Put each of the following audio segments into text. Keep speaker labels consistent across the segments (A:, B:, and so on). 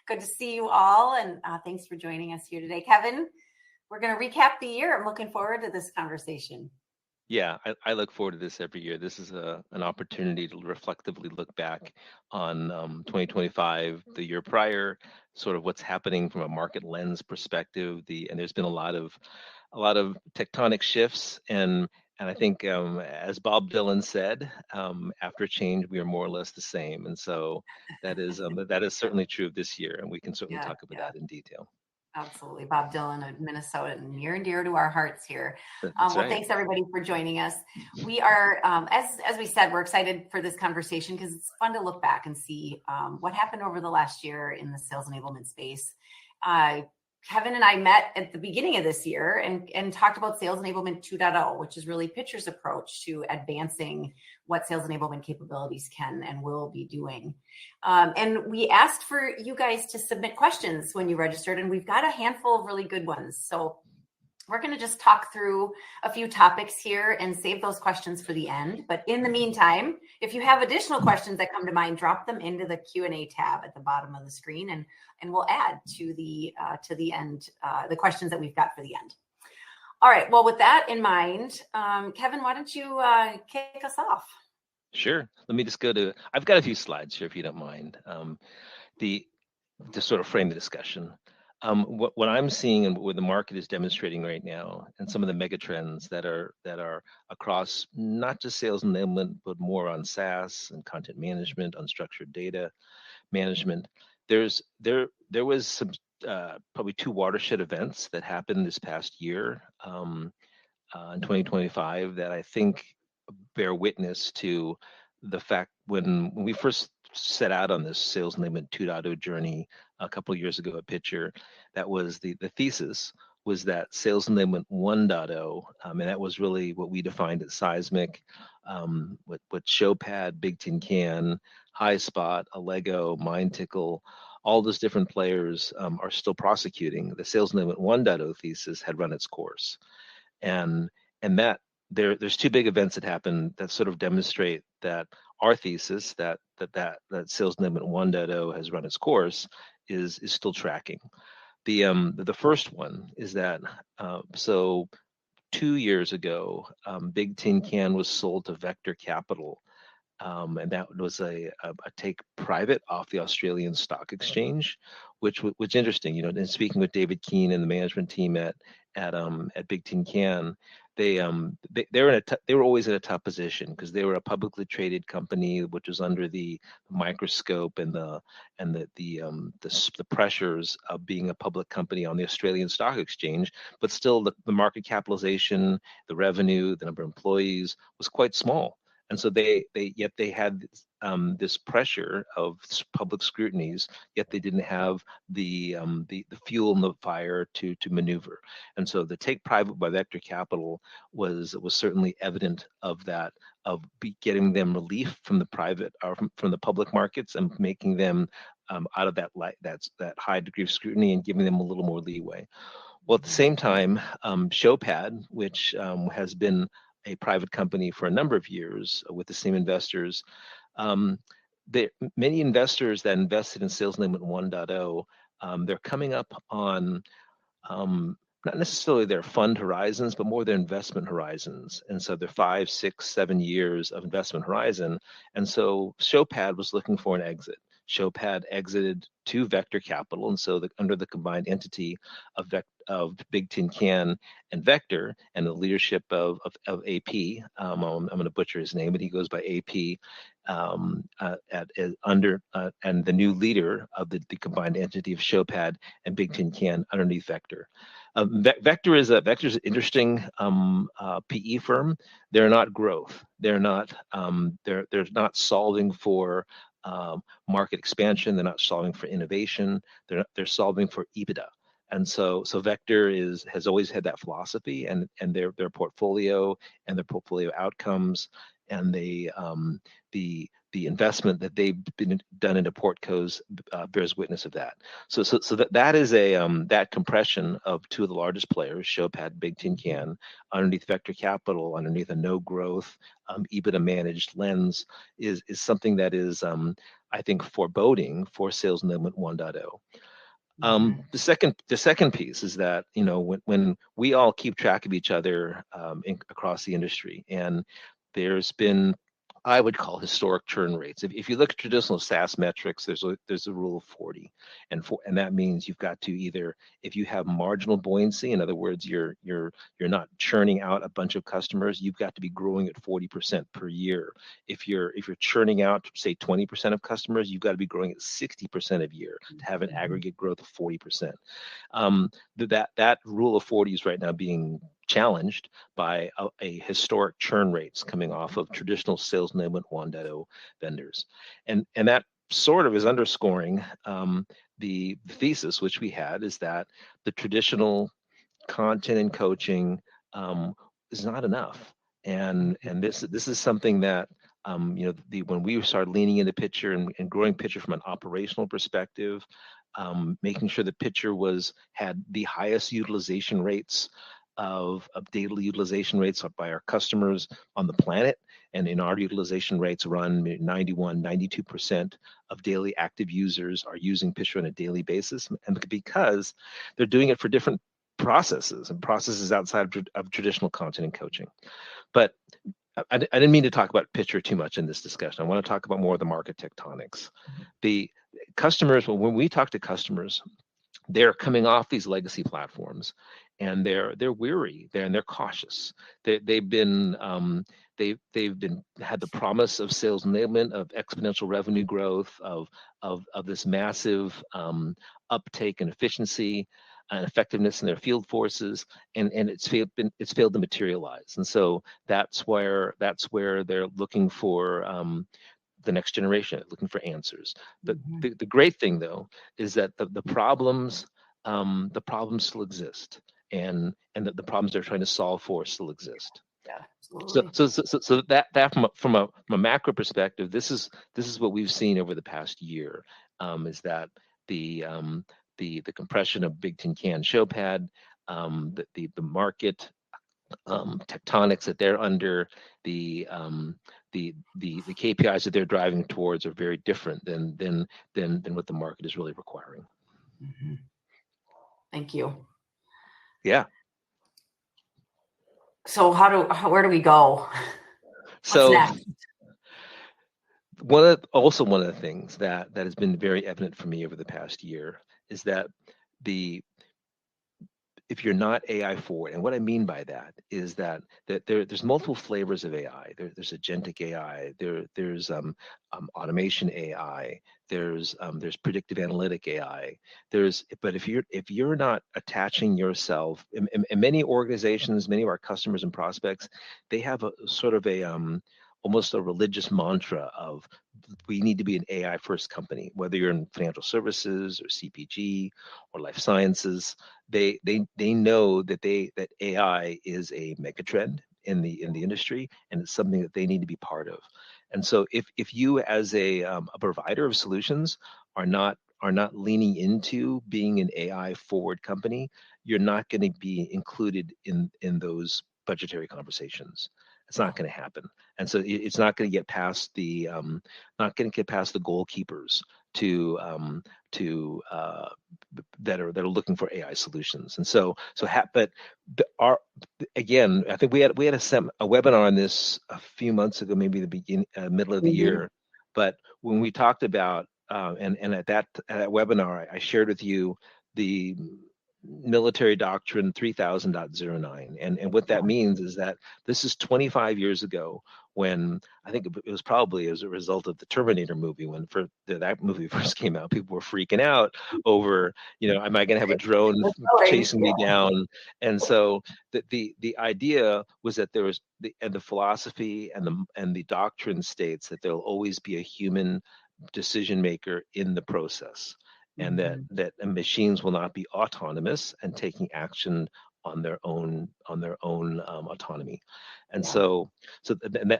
A: Good to see you all, and thanks for joining us here today. Kevin, we're going to recap the year. I'm looking forward to this conversation.
B: Yeah, I look forward to this every year. This is an opportunity to reflectively look back on 2025, the year prior, sort of what's happening from a market lens perspective. And there's been a lot of tectonic shifts, and I think, as Bob Dylan said, after change, we are more or less the same. And so that is certainly true of this year, and we can certainly talk about that in detail.
A: Absolutely. Bob Dylan, a Minnesotan, near and dear to our hearts here.
B: That's right.
A: Thanks everybody for joining us. We are, as we said, we're excited for this conversation because it's fun to look back and see what happened over the last year in the sales enablement space. Kevin and I met at the beginning of this year and talked about Sales Enablement 2.0, which is really Pitcher's approach to advancing what sales enablement capabilities can and will be doing. And we asked for you guys to submit questions when you registered, and we've got a handful of really good ones. So we're going to just talk through a few topics here and save those questions for the end. But in the meantime, if you have additional questions that come to mind, drop them into the Q&A tab at the bottom of the screen, and we'll add to the end the questions that we've got for the end. All right. Well, with that in mind, Kevin, why don't you kick us off?
B: Sure. Let me just I've got a few slides here, if you don't mind, to sort of frame the discussion. What I'm seeing and what the market is demonstrating right now, and some of the mega trends that are across not just sales enablement, but more on SaaS and content management, unstructured data management. There was some probably two watershed events that happened this past year, in 2025, that I think bear witness to the fact when we first set out on this Sales Enablement 2.0 journey a couple of years ago at Pitcher. That was the thesis was that Sales Enablement 1.0, and that was really what we defined as seismic, what Showpad, Big Tin Can, HighSpot, Allego, MindTickle, all those different players are still prosecuting. The Sales Enablement 1.0 thesis had run its course, and that there's two big events that happened that sort of demonstrate that our thesis that Sales Enablement 1.0 has run its course is still tracking. The first one is that so 2 years ago, Big Tin Can was sold to Vector Capital, and that was a take private off the Australian Stock Exchange, which interesting. And speaking with David Keane and the management team at Big Tin Can, they were always in a tough position because they were a publicly traded company, which was under the microscope and the pressures of being a public company on the Australian Stock Exchange. But still, the market capitalization, the revenue, the number of employees was quite small. And so they had this pressure of public scrutinies, yet they didn't have the fuel in the fire to maneuver. And so the take private by Vector Capital was certainly evident of that, of getting them relief from the private or from the public markets and making them out of that high degree of scrutiny and giving them a little more leeway. Well, at the same time, Showpad, which has been a private company for a number of years with the same investors. Many investors that invested in Sales Enablement 1.0, they're coming up on not necessarily their fund horizons, but more their investment horizons. And so they're 5, 6, 7 years of investment horizon. And so Showpad was looking for an exit. Showpad exited to Vector Capital, and so under the combined entity of Big Tin Can and Vector, and the leadership of AP, I'm going to butcher his name, but he goes by AP, and the new leader of the combined entity of Showpad and Big Tin Can underneath Vector. Vector is an interesting PE firm. They're not growth. They're not solving for market expansion. They're not solving for innovation. They're solving for EBITDA. And so Vector has always had that philosophy, and their portfolio and their portfolio outcomes and the the investment that they've been done into portcos bears witness of that. So that is a that compression of two of the largest players, Showpad, Big Tin Can, underneath Vector Capital, underneath a no growth EBITDA managed lens, is something that is I think foreboding for sales enablement 1.0. The second piece is that, you know, when we all keep track of each other across the industry, and there's been, I would call, historic churn rates. If you look at traditional SaaS metrics, there's a rule of 40, and that means you've got to either, if you have marginal buoyancy, in other words, you're not churning out a bunch of customers, you've got to be growing at 40% per year. If you're churning out, say, 20% of customers, you've got to be growing at 60% a year to have an aggregate growth of 40%. That rule of 40 is right now being challenged by a historic churn rates coming off of traditional sales enablement 1.0 vendors, and that sort of is underscoring the thesis which we had, is that the traditional content and coaching is not enough, and this is something that you know, when we started leaning into Pitcher and growing Pitcher from an operational perspective, making sure that Pitcher had the highest utilization rates of daily utilization rates by our customers on the planet, and in our utilization rates run 92% of daily active users are using Pitcher on a daily basis, and because they're doing it for different processes and processes outside of traditional content and coaching. But I didn't mean to talk about Pitcher too much in this discussion. I want to talk about more of the market tectonics. The customers, when we talk to customers, they're coming off these legacy platforms, and they're weary, and they're cautious. They've been had the promise of sales enablement, of exponential revenue growth, of this massive uptake and efficiency and effectiveness in their field forces, and it's failed to materialize. And so that's where they're looking for the next generation, looking for answers. The great thing, though, is that the problems still exist, and that the problems they're trying to solve for still exist.
A: Yeah, absolutely.
B: So that from a macro perspective, this is what we've seen over the past year, is that the compression of Big Tin Can, Showpad, the market tectonics that they're under, the KPIs that they're driving towards are very different than what the market is really requiring.
A: Thank you.
B: Yeah.
A: So where do we go?
B: So
A: what's next?
B: One of the things that has been very evident for me over the past year is that if you're not AI forward, and what I mean by that is that there's multiple flavors of AI. There's agentic AI. There's automation AI. There's predictive analytic AI. But if you're not attaching yourself, in many organizations, many of our customers and prospects, they have a sort of almost a religious mantra of, we need to be an AI first company, whether you're in financial services or CPG or life sciences. They know that AI is a megatrend in the industry, and it's something that they need to be part of. And so if you, as a provider of solutions, are not leaning into being an AI forward company, you're not going to be included in those budgetary conversations. It's not going to happen, and so it's not going to get past the goalkeepers that are looking for AI solutions. And again, I think we had a webinar on this a few months ago, maybe the middle of the year. But when we talked about and at that webinar, I shared with you the military doctrine 3000.09, and what that means is that this is 25 years ago, when I think it was probably as a result of the Terminator movie. When that movie first came out, people were freaking out over, am I going to have a drone chasing me down? And so the idea was that there was the philosophy and the doctrine states that there'll always be a human decision maker in the process, and that machines will not be autonomous and taking action on their own autonomy. And
A: Yeah.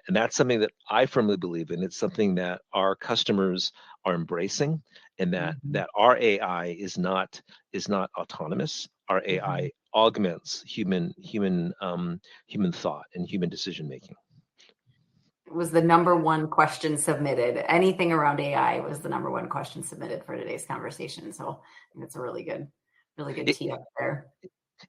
B: and that's something that I firmly believe in. It's something that our customers are embracing, and
A: Mhm.
B: that our AI is not autonomous. Our
A: Mhm.
B: AI augments human thought and human decision making.
A: It was the number one question submitted. Anything around AI was the number one question submitted for today's conversation. So I think it's a really good
B: It,
A: tee up there.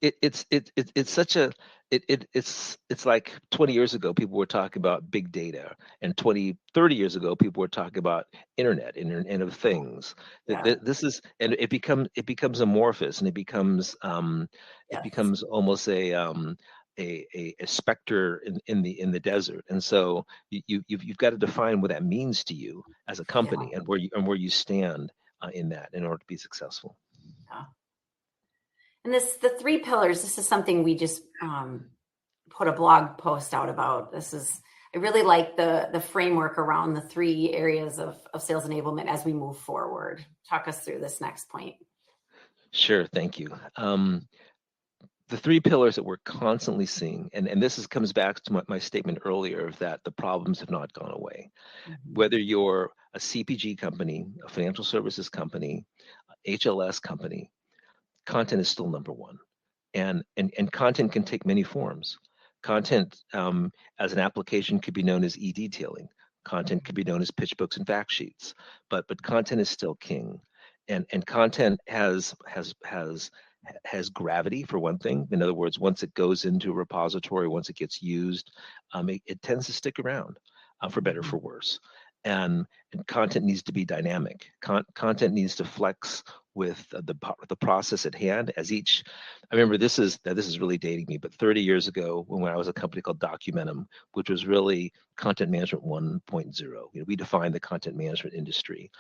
B: it's such a it's like 20 years ago people were talking about big data, and 20-30 years ago people were talking about internet of things.
A: Yeah.
B: This is, and it becomes amorphous, and it
A: Yes.
B: becomes almost a specter in the desert. And so you've got to define what that means to you as a
A: Yeah.
B: company, and where you stand in that in order to be successful.
A: Yeah. And the three pillars, this is something we just put a blog post out about. I really like the framework around the three areas of sales enablement as we move forward. Talk us through this next point.
B: Sure, thank you. The three pillars that we're constantly seeing, and comes back to my statement earlier of that the problems have not gone away.
A: Mhm.
B: Whether you're a CPG company, a financial services company, HLS company, content is still number one. And content can take many forms. Content as an application could be known as e-detailing. Content could be known as pitch books and fact sheets. But content is still king. And content has gravity, for one thing. In other words, once it goes into a repository, once it gets used, it tends to stick around, for better or
A: Mhm.
B: for worse. And content needs to be dynamic. Content needs to flex with the process at hand. I remember, this is really dating me, but 30 years ago, when I was a company called Documentum, which was really content management 1.0. We defined the content management industry,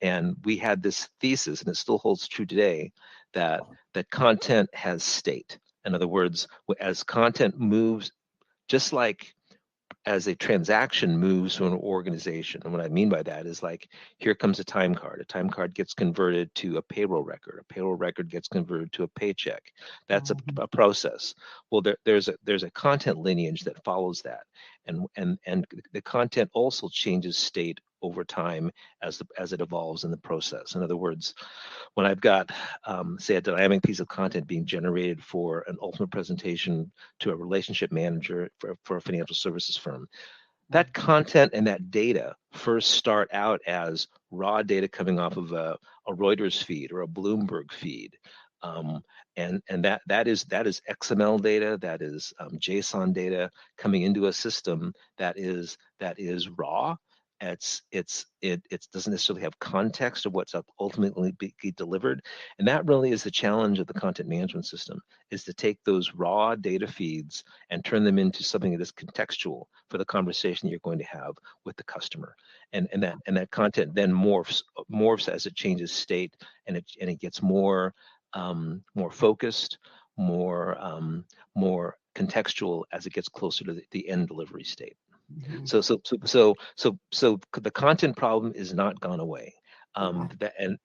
B: and we had this thesis, and it still holds true today, that content has state. In other words, as content moves, just like as a transaction moves to an organization. And what I mean by that is, like, here comes a time card. A time card gets converted to a payroll record. A payroll record gets converted to a paycheck. That's
A: Mhm.
B: a process. Well, there's a content lineage that follows that, and the content also changes state over time as it evolves in the process. In other words, when I've got, say, a dynamic piece of content being generated for an ultimate presentation to a relationship manager for a financial services firm, that content and that data first start out as raw data coming off of a Reuters feed or a Bloomberg feed. Um, and that is XML data, that is JSON data coming into a system that is raw. It doesn't necessarily have context of what's ultimately be delivered, and that really is the challenge of the content management system: is to take those raw data feeds and turn them into something that is contextual for the conversation you're going to have with the customer. And that content then morphs as it changes state, and it gets more focused, more contextual as it gets closer to the end delivery state.
A: Mhm.
B: So the content problem is not gone away.
A: Yeah.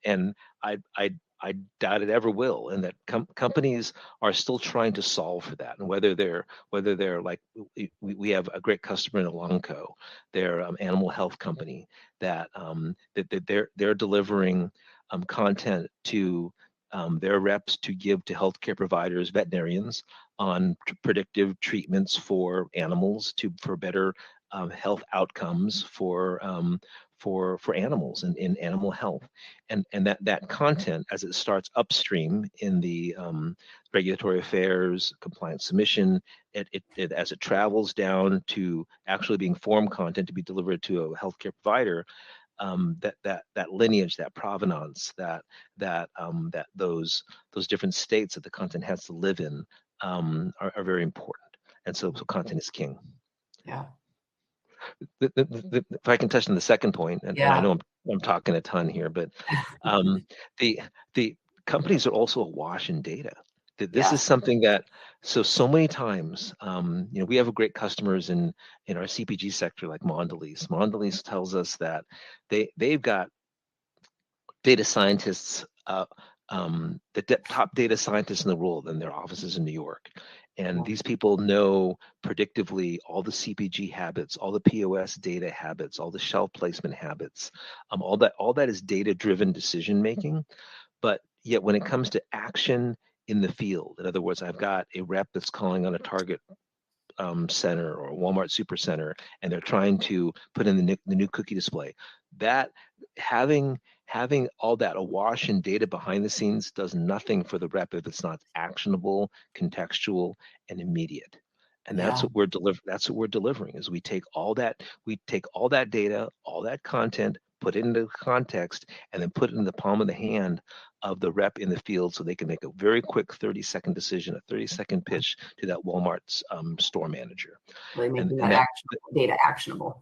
B: And I doubt it ever will, and that companies are still trying to solve for that. And whether they're like, we have a great customer in Elanco, they're animal health company that they're delivering content to their reps to give to healthcare providers, veterinarians, on predictive treatments for animals, for better health outcomes for animals and in animal health. And that content, as it starts upstream in the regulatory affairs compliance submission, as it travels down to actually being form content to be delivered to a healthcare provider, that lineage, that provenance, that those different states that the content has to live in, are very important. And so content is king.
A: Yeah.
B: If I can touch on the second point, and I
A: Yeah.
B: know I'm talking a ton here, but um, the the companies are also awash in data. This is
A: Yes.
B: something that, so many times, we have great customers in our CPG sector, like Mondelez. Mondelez tells us that they've got data scientists top data scientists in the world in their offices in New York. And
A: Yeah.
B: these people know predictively all the CPG habits, all the POS data habits, all the shelf placement habits. All that is data-driven decision making. But yet when it comes to action in the field, in other words, I've got a rep that's calling on a Target center or Walmart Supercenter, and they're trying to put in the new cookie display. That having all that awash in data behind the scenes does nothing for the rep if it's not actionable, contextual, and immediate. And that's
A: Yeah.
B: what That's what we're delivering. Is we take all that data, all that content, put it into context, and then put it in the palm of the hand of the rep in the field so they can make a very quick 30-second decision, a 30-second pitch to that Walmart's store manager.
A: Really
B: And
A: making
B: and
A: that
B: that
A: data actionable.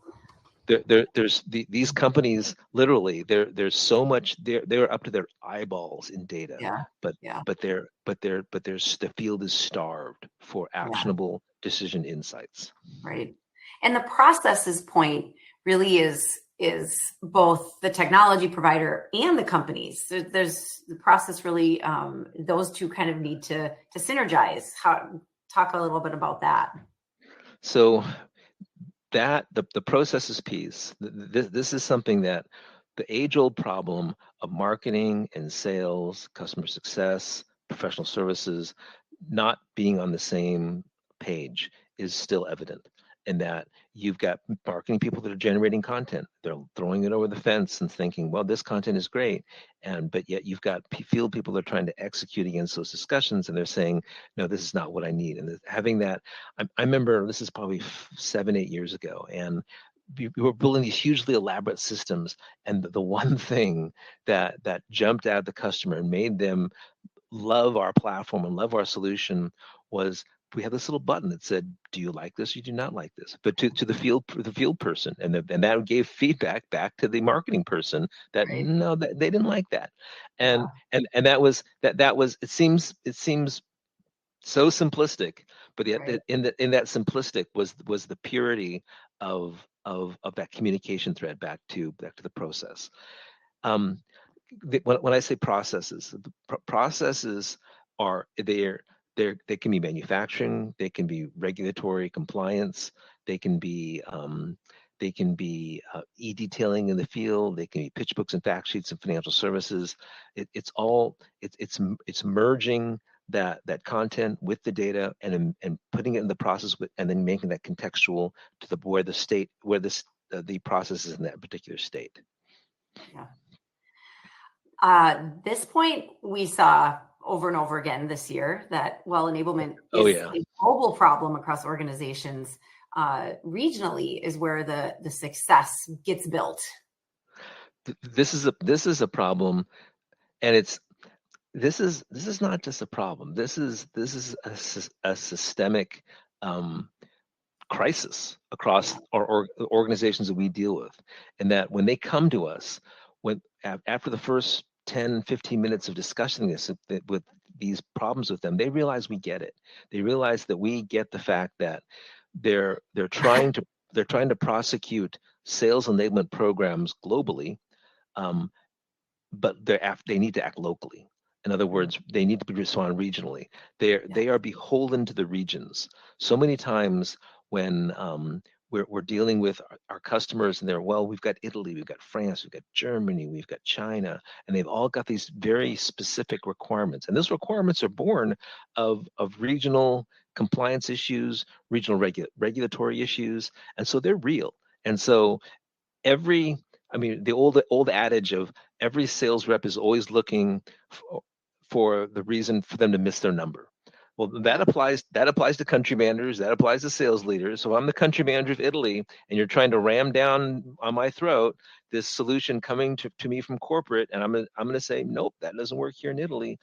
B: these companies literally there's so much they're up to their eyeballs in data,
A: Yeah.
B: but
A: Yeah.
B: there's the field is starved for
A: Yeah.
B: actionable decision insights.
A: Right. And the processes point really is both the technology provider and the companies. There's the process really, those two kind of need to synergize. Talk a little bit about that.
B: So that the processes piece, this is something that the age-old problem of marketing and sales, customer success, professional services not being on the same page is still evident. In that you've got marketing people that are generating content, they're throwing it over the fence and thinking, well, this content is great, but yet you've got field people that are trying to execute against those discussions, and they're saying, no, this is not what I need. And having that, I remember this is probably 7-8 years ago, and we were building these hugely elaborate systems, and the one thing that jumped out at the customer and made them love our platform and love our solution was we had this little button that said, do you like this or do you not like this? But to the field person, and that gave feedback back to the marketing person that
A: Right.
B: no, that they didn't like that.
A: Yeah.
B: And that was it seems so simplistic, but yet
A: Right.
B: in that simplistic was the purity of that communication thread back to the process. Um, when I say processes, processes are they can be manufacturing, they can be regulatory compliance, they can be e-detailing in the field, they can be pitch books and fact sheets and financial services. It's merging that content with the data and putting it in the process and then making that contextual to the process is in that particular state.
A: Yeah. This point we saw over and over again this year that while enablement
B: Oh
A: is
B: yeah.
A: a global problem across organizations, regionally is where the success gets built.
B: This is a problem, and this is not just a problem. This is a systemic crisis across
A: Yeah.
B: our organizations that we deal with, and that when they come to us, after the first 10-15 minutes of discussing this with these problems with them, they realize we get it. They realize that we get the fact that they're trying to prosecute sales enablement programs globally, um, but they need to act locally. In other words, they need to respond regionally.
A: Yeah.
B: They are beholden to the regions. So many times when we're dealing with our customers, and we've got Italy, we've got France, we've got Germany, we've got China, and they've all got these very specific requirements. And those requirements are born of regional compliance issues, regional regulatory issues, and so they're real. And so the old adage of every sales rep is always looking for the reason for them to miss their number. Well, that applies to country managers, that applies to sales leaders. So I'm the country manager of Italy, and you're trying to ram down on my throat this solution coming to me from corporate, and I'm gonna say, nope, that doesn't work here in Italy,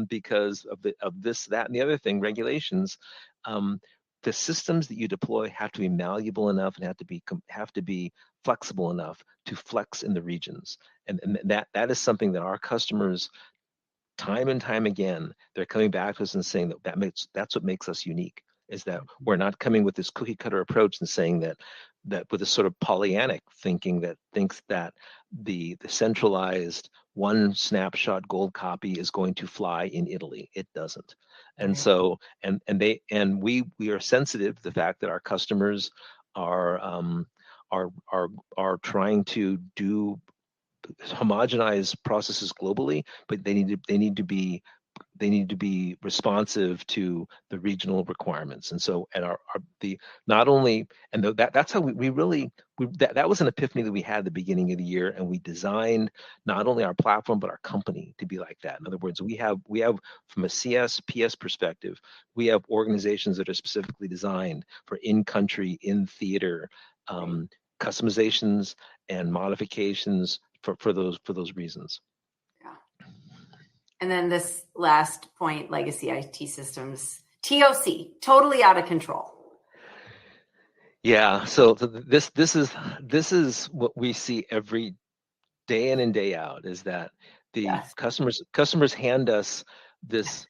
B: because of this, that, and the other thing, regulations. The systems that you deploy have to be malleable enough and have to be flexible enough to flex in the regions, and that is something that our customers, time and time again, they're coming back to us and saying that's what makes us unique, is that we're not coming with this cookie cutter approach and saying that with a sort of Pollyannic thinking that thinks that the centralized one snapshot gold copy is going to fly in Italy. It doesn't. And so we are sensitive to the fact that our customers are are trying to do homogenize processes globally, but they need to be responsive to the regional requirements. And so at our the not only and that's how we really that was an epiphany that we had at the beginning of the year, and we designed not only our platform but our company to be like that. In other words, we have from a CS/PS perspective, we have organizations that are specifically designed for in-country, in-theater customizations and modifications for those reasons.
A: And then this last point, legacy IT systems, TOC, totally out of control.
B: Yeah. So this is what we see every day in and day out, is that the customers hand us this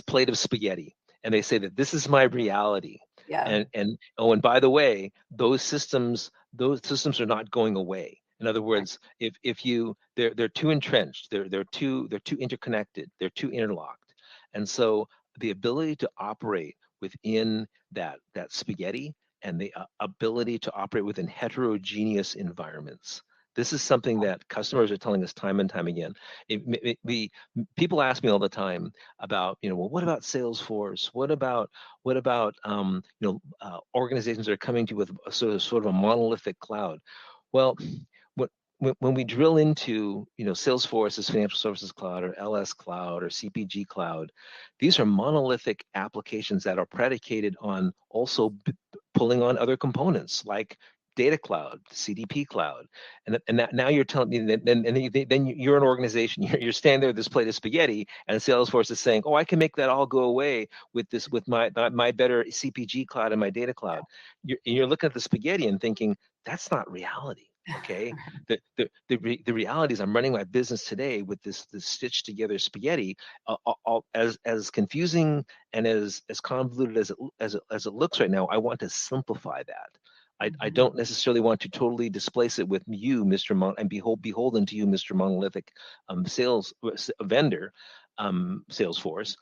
B: plate of spaghetti, and they say that this is my reality.
A: Yeah.
B: And by the way, those systems are not going away. In other words, if you they're too entrenched, they're too interconnected, they're too interlocked, and so the ability to operate within that spaghetti and the ability to operate within heterogeneous environments. This is something that customers are telling us time and time again. People ask me all the time about, well, what about Salesforce? What about organizations that are coming to you with a sort of a monolithic cloud? Well, when we drill into Salesforce's Financial Services Cloud or LS Cloud or CPG Cloud, these are monolithic applications that are predicated on also pulling on other components like Data Cloud, CDP Cloud, and that now you're telling me that then you're an organization, you're standing there with this plate of spaghetti, and Salesforce is saying, oh, I can make that all go away with my better CPG Cloud and my Data Cloud. You're looking at the spaghetti and thinking that's not reality. Okay, the reality is I'm running my business today with this stitched together spaghetti, as confusing and as convoluted as it looks right now. I want to simplify that. I don't necessarily want to totally displace it with you, Mr. and beholden to you, Mr. Monolithic sales vendor, Salesforce.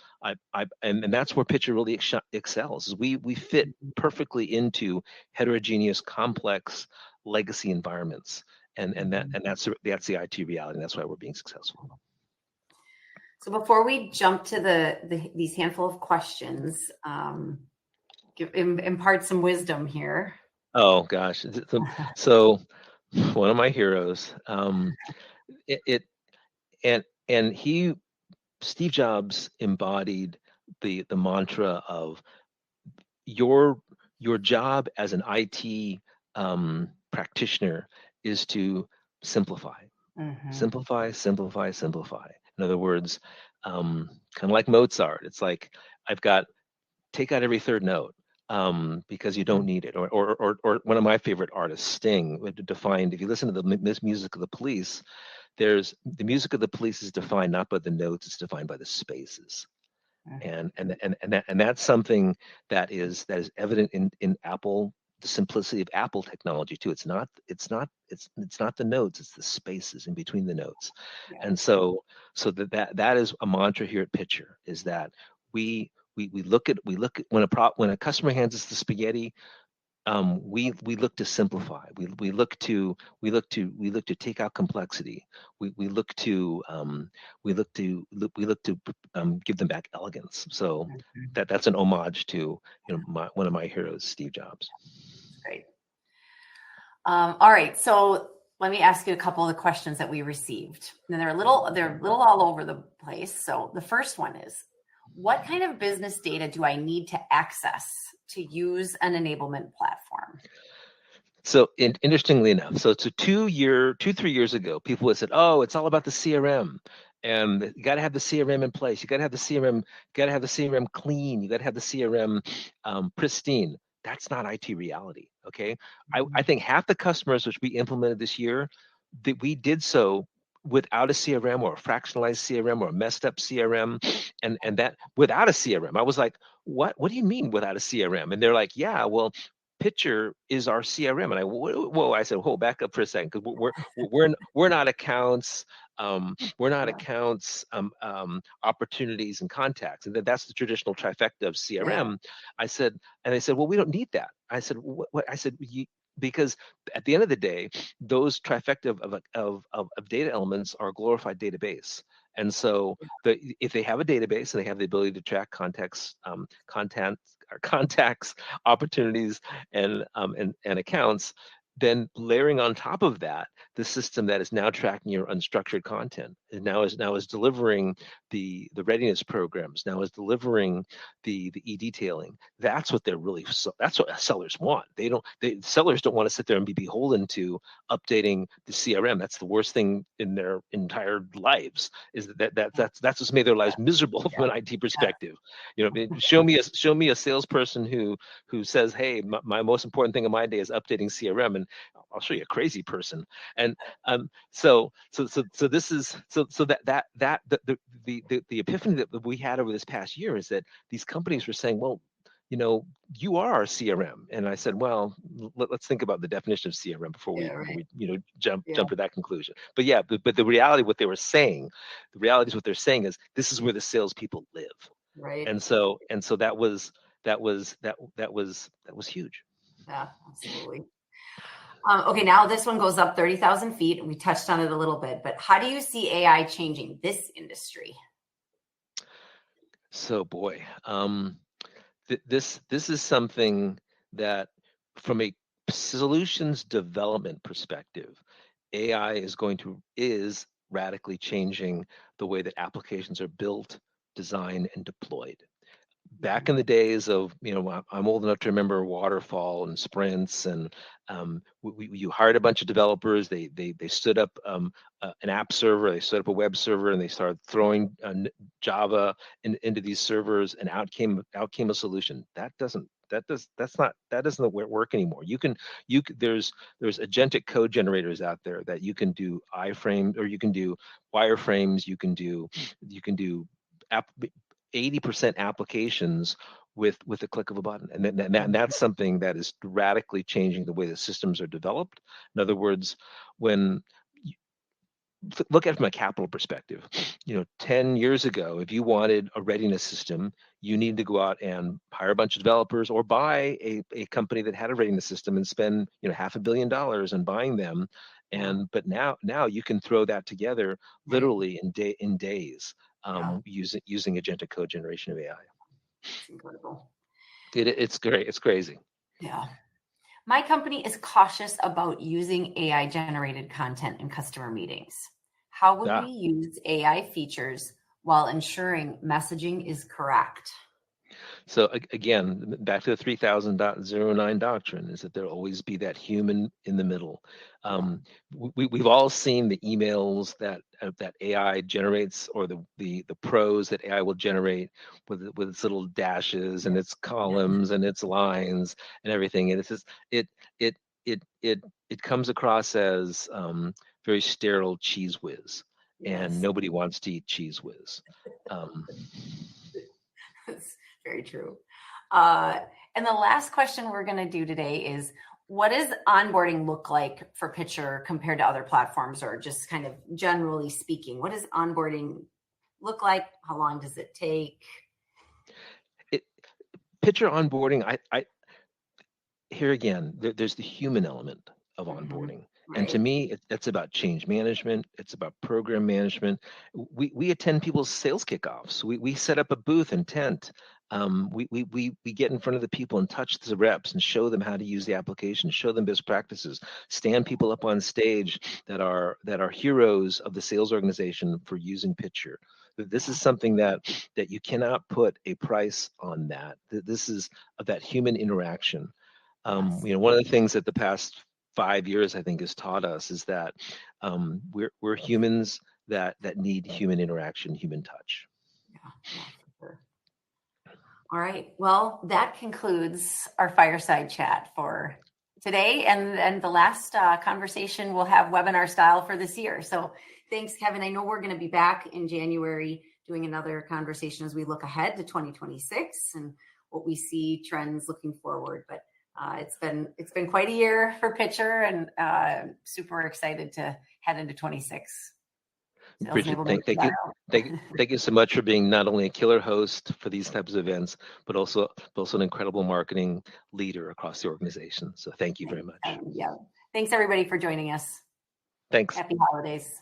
B: And that's where Pitcher really excels. Is we fit perfectly into heterogeneous, complex legacy environments, and that's the IT reality. And that's why we're being successful.
A: So before we jump to these handful of questions, impart some wisdom here.
B: Oh gosh, so one of my heroes, Steve Jobs embodied the mantra of your job as an IT practitioner is to simplify, simplify. In other words, kind of like Mozart, it's like I've got take out every third note. Because you don't need it, or one of my favorite artists, Sting, defined. If you listen to the music of the Police, the music of the Police is defined not by the notes; it's defined by the spaces, and that's something that is evident in Apple. The simplicity of Apple technology too. It's not the notes; it's the spaces in between the notes, and so that is a mantra here at Pitcher, is that we look at when a customer hands us the spaghetti, we look to simplify. We look to take out complexity. We look to give them back elegance. So that's an homage to one of my heroes, Steve Jobs.
A: Great. All right, so let me ask you a couple of the questions that we received, and they're a little all over the place. So the first one is, what kind of business data do I need to access to use an enablement platform?
B: So interestingly enough, so it's 3 years ago, people would said, oh, it's all about the CRM. And you got to have the CRM in place. You got to have the CRM clean. You got to have the CRM pristine. That's not IT reality. Okay. I think half the customers which we implemented this year, that we did so without a CRM or a fractionalized CRM or a messed up CRM, and that without a CRM, I was like, what do you mean without a CRM? And they're like, yeah, well, Pitcher is our CRM. And whoa, I said, hold back up for a second, because we're not accounts. We're not
A: Yeah.
B: accounts, opportunities, and contacts, and that's the traditional trifecta of
A: Yeah.
B: CRM. I said, and they said, well, we don't need that. I said, what? I said, because at the end of the day, those trifecta of data elements are a glorified database. And so if they have a database and they have the ability to track contacts, content, or contacts, opportunities, and accounts, then layering on top of that the system that is now tracking your unstructured content, and now is delivering the readiness programs, now is delivering the e-detailing. That's what they're really, that's what sellers want. Sellers don't want to sit there and be beholden to updating the CRM. That's the worst thing in their entire lives, is that's what's made their lives miserable
A: Yeah.
B: from an IT perspective. Show me a salesperson who says, hey, my most important thing in my day is updating CRM, and I'll show you a crazy person. And this is the epiphany that we had over this past year is that these companies were saying, well, you are our CRM. And I said, well, let's think about the definition of CRM before
A: Yeah.
B: we
A: Right.
B: jump
A: Yeah.
B: to that conclusion. But yeah, but the reality, what they were saying, the reality is what they're saying is this is where the salespeople live.
A: Right.
B: And so that was huge.
A: Yeah. Absolutely. Okay, now this one goes up 30,000 feet. We touched on it a little bit, but how do you see AI changing this industry?
B: So boy, this is something that, from a solutions development perspective, AI is radically changing the way that applications are built, designed, and deployed. Back in the days of, I'm old enough to remember waterfall and sprints, and you hired a bunch of developers. They stood up an app server, they stood up a web server, and they started throwing Java into these servers, and out came a solution. That doesn't work anymore. There's agentic code generators out there that you can do iframe, or you can do wireframes, you can do app 80% applications with a click of a button, and that's something that is radically changing the way the systems are developed. In other words, when you look at it from a capital perspective, 10 years ago, if you wanted a readiness system, you need to go out and hire a bunch of developers, or buy a company that had a readiness system and spend $500 million on buying them.
A: Yeah.
B: But now you can throw that together
A: Right.
B: literally in days,
A: Yeah.
B: using agentic code generation of AI.
A: It's incredible.
B: It's great. It's crazy.
A: Yeah. My company is cautious about using AI generated content in customer meetings. How would we
B: Ah,
A: use AI features while ensuring messaging is correct?
B: so again, back to the 3000.09 doctrine, is that there'll always be that human in the middle.
A: Yeah.
B: We've all seen the emails that AI generates, or the prose that AI will generate with its little dashes and
A: Yeah.
B: its columns and its lines and everything. And it's just it it it it comes across as very sterile cheese whiz, and
A: Yes.
B: nobody wants to eat cheese whiz. Um,
A: That's very true. Uh, and the last question we're going to do today is, what does onboarding look like for Pitcher compared to other platforms, or just kind of generally speaking? What does onboarding look like? How long does it take?
B: it, Pitcher onboarding, I here again, there's the human element of
A: Hmm.
B: onboarding. And to
A: Right.
B: me, it's about change management. It's about program management. We attend people's sales kickoffs. We set up a booth and tent. We get in front of the people and touch the reps and show them how to use the application, show them best practices, stand people up on stage that are heroes of the sales organization for using Pitcher. This
A: Yeah.
B: is something that you cannot put a price on. This is that human interaction.
A: Yes.
B: One of the things that the past 5 years, I think, has taught us is that we're humans that need human interaction, human touch.
A: Yeah. Yeah. For sure. All right. Well, that concludes our fireside chat for today, and the last conversation we'll have webinar style for this year. So thanks, Kevin. I know we're going to be back in January doing another conversation as we look ahead to 2026 and what we see trends looking forward. But it's been quite a year for Pitcher, and super excited to head into 26.
B: Brigid, thank you so much for being not only a killer host for these types of events, but also an incredible marketing leader across the organization. So thank you very much.
A: Yeah. Thanks everybody for joining us.
B: Thanks.
A: Happy holidays.